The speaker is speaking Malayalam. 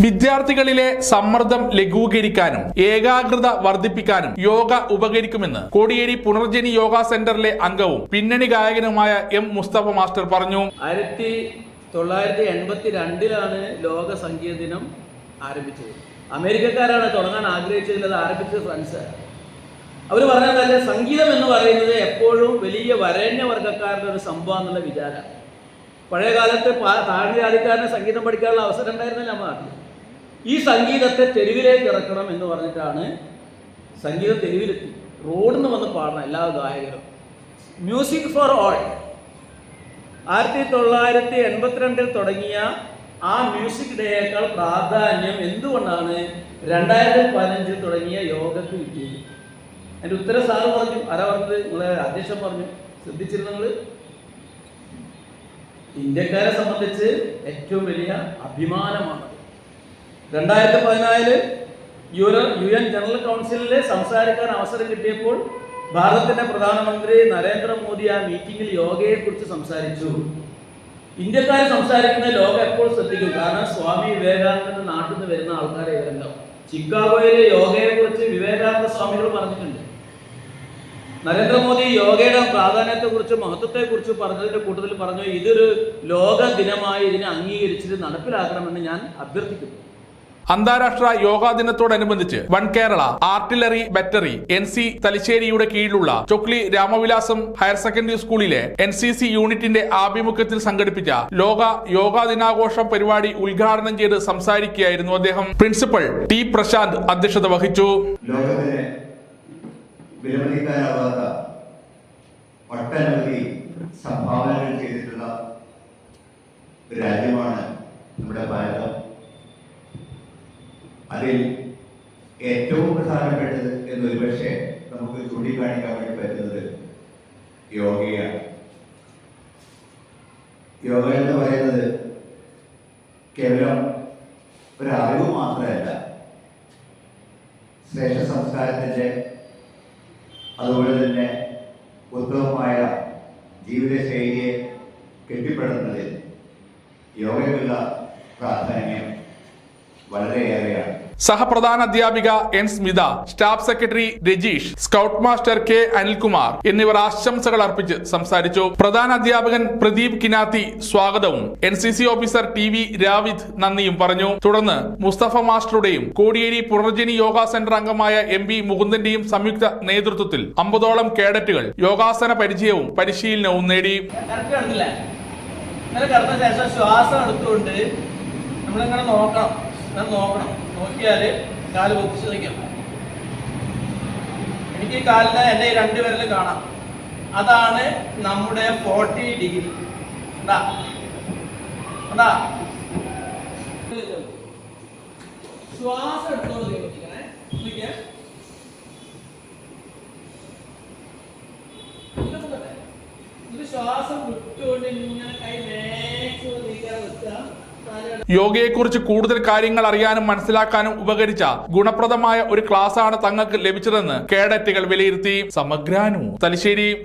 വിദ്യാർത്ഥികളിലെ സമ്മർദ്ദം ലഘൂകരിക്കാനും ഏകാഗ്രത വർദ്ധിപ്പിക്കാനും യോഗ ഉപകരിക്കുമെന്ന് കോടിയേരി പുനർജനി യോഗ സെന്ററിലെ അംഗവും പിന്നണി ഗായകനുമായ എം മുസ്തഫ മാസ്റ്റർ പറഞ്ഞു. 1982 ലോക സംഗീത ദിനം ആരംഭിച്ചത്. അമേരിക്കക്കാരാണ് തുടങ്ങാൻ ആഗ്രഹിച്ചതിൽ അത് ആരംഭിച്ചത് ഫ്രാൻസ്. അവർ പറഞ്ഞതല്ല, സംഗീതം എന്ന് പറയുന്നത് എപ്പോഴും വലിയ വരേണ്യ വർഗ്ഗക്കാരുടെ ഒരു സംഭവം എന്നുള്ള വിചാരമാണ്. പഴയ കാലത്ത് താഴ്ന്ന ജാതിക്കാരന് സംഗീതം പഠിക്കാനുള്ള അവസരം ഉണ്ടായിരുന്നില്ല നമ്മുടെ നാട്ടിൽ. ഈ സംഗീതത്തെ തെരുവിലേക്ക് ഇറക്കണം എന്ന് പറഞ്ഞിട്ടാണ് സംഗീതം തെരുവിലെത്തി. റോഡിൽ നിന്ന് വന്ന് പാടണം എല്ലാ ഗായകരും. മ്യൂസിക് ഫോർ ഓൾ 1982 തുടങ്ങിയ ആ മ്യൂസിക് ഡേയേക്കാൾ പ്രാധാന്യം എന്തുകൊണ്ടാണ് 2015 തുടങ്ങിയ യോഗക്ക് കിട്ടിയത്? എൻ്റെ ഉത്തരം സാറ് പറഞ്ഞു. ആരാ പറഞ്ഞത്? നിങ്ങളെ അധ്യക്ഷൻ പറഞ്ഞു. ശ്രദ്ധിച്ചിരുന്നു നിങ്ങൾ? ഇന്ത്യക്കാരെ സംബന്ധിച്ച് ഏറ്റവും വലിയ അഭിമാനമാണ്. 2014 UN ജനറൽ കൗൺസിലിൽ സംസാരിക്കാൻ അവസരം കിട്ടിയപ്പോൾ ഭാരതത്തിന്റെ പ്രധാനമന്ത്രി നരേന്ദ്രമോദി ആ മീറ്റിംഗിൽ യോഗയെക്കുറിച്ച് സംസാരിച്ചു. ഇന്ത്യക്കാർ സംസാരിക്കുന്ന ലോകം എപ്പോൾ ശ്രദ്ധിക്കും. കാരണം സ്വാമി വിവേകാനന്ദന്റെ നാട്ടിൽ നിന്ന് വരുന്ന ആൾക്കാരെ ഇവരുണ്ടാവും. ചിക്കാഗോയിലെ യോഗയെക്കുറിച്ച് വിവേകാനന്ദ സ്വാമികൾ പറഞ്ഞിട്ടുണ്ട്. നരേന്ദ്രമോദി യോഗയുടെ പ്രാധാന്യത്തെക്കുറിച്ച് മഹത്വത്തെക്കുറിച്ച് പറഞ്ഞതിന്റെ കൂട്ടത്തിൽ പറഞ്ഞു, ഇതൊരു ലോക ദിനമായി ഇതിനെ അംഗീകരിച്ചിട്ട് നടപ്പിലാക്കണമെന്ന് ഞാൻ അഭ്യർത്ഥിക്കുന്നു. അന്താരാഷ്ട്ര യോഗാ ദിനത്തോടനുബന്ധിച്ച് one Kerala artillery battery NC തലശ്ശേരിയുടെ കീഴിലുള്ള ചൊക്ലി രാമവിലാസം ഹയർ സെക്കൻഡറി സ്കൂളിലെ NCC യൂണിറ്റിന്റെ ആഭിമുഖ്യത്തിൽ സംഘടിപ്പിച്ച ലോക യോഗാ ദിനാഘോഷം പരിപാടി ഉദ്ഘാടനം ചെയ്ത് സംസാരിക്കുകയായിരുന്നു അദ്ദേഹം. പ്രിൻസിപ്പൽ T പ്രശാന്ത് അധ്യക്ഷത വഹിച്ചു. വിലമതിക്കാനാവാത്ത ഒട്ടനവധി സംഭാവനകൾ ചെയ്തിട്ടുള്ള ഒരു രാജ്യമാണ് നമ്മുടെ ഭാരതം. അതിൽ ഏറ്റവും പ്രധാനപ്പെട്ടത് എന്നൊരു പക്ഷേ നമുക്ക് ചൂണ്ടിക്കാണിക്കാൻ വേണ്ടി പറ്റുന്നത് യോഗയാണ്. യോഗ എന്ന് പറയുന്നത് കേവലം ഒരു അറിവ് മാത്രമല്ല, ശ്രേഷ്ഠ സംസ്കാരത്തിൻ്റെ അതുപോലെ തന്നെ ഉത്തമമായ ജീവിതശൈലിയെ കെട്ടിപ്പടുന്നതിൽ യോഗയ്ക്കുള്ള പ്രാധാന്യം വളരെയേറെയാണ്. സഹപ്രധാന അധ്യാപിക N Smitha, staff secretary Rajeesh, scout master K Anilkumar എന്നിവർ ആശംസകൾ അർപ്പിച്ച് സംസാരിച്ചു. പ്രധാന അധ്യാപകൻ പ്രദീപ് കിനാത്തി സ്വാഗതവും NCC ഓഫീസർ TV രാവിദ് നന്ദിയും പറഞ്ഞു. തുടർന്ന് മുസ്തഫ മാസ്റ്ററുടെയും കോടിയേരി പുനർജനി യോഗ സെന്റർ അംഗമായ MB മുകുന്ദന്റെയും സംയുക്ത നേതൃത്വത്തിൽ 50ഓളം കേഡറ്റുകൾ യോഗാസന പരിചയവും പരിശീലനവും നേടി. ശ്വാസം എടുത്തുകൊണ്ട് നമ്മളിങ്ങനെ നോക്കണം. നോക്കിയാല് കാല് പൊക്കിച്ച് നിൽക്കാം. എനിക്ക് ഈ കാലിന് എൻ്റെ ഈ 2 വിരൽ കാണാം. അതാണ് നമ്മുടെ 40 ഡിഗ്രി. ശ്വാസം എടുത്തോണ്ട് ശ്വാസം വിട്ടുകൊണ്ട് ഇങ്ങനെ കൈ മാക്സിമം നീക്കാൻ വെച്ചാൽ യോഗയെക്കുറിച്ച് കൂടുതൽ കാര്യങ്ങൾ അറിയാനും മനസ്സിലാക്കാനും ഉപകരിച്ച ഗുണപ്രദമായ ഒരു ക്ലാസ്സാണ് തങ്ങൾക്ക് ലഭിച്ചതെന്ന് കേഡറ്റുകൾ വിലയിരുത്തി. സമഗ്രാനു തലശ്ശേരി.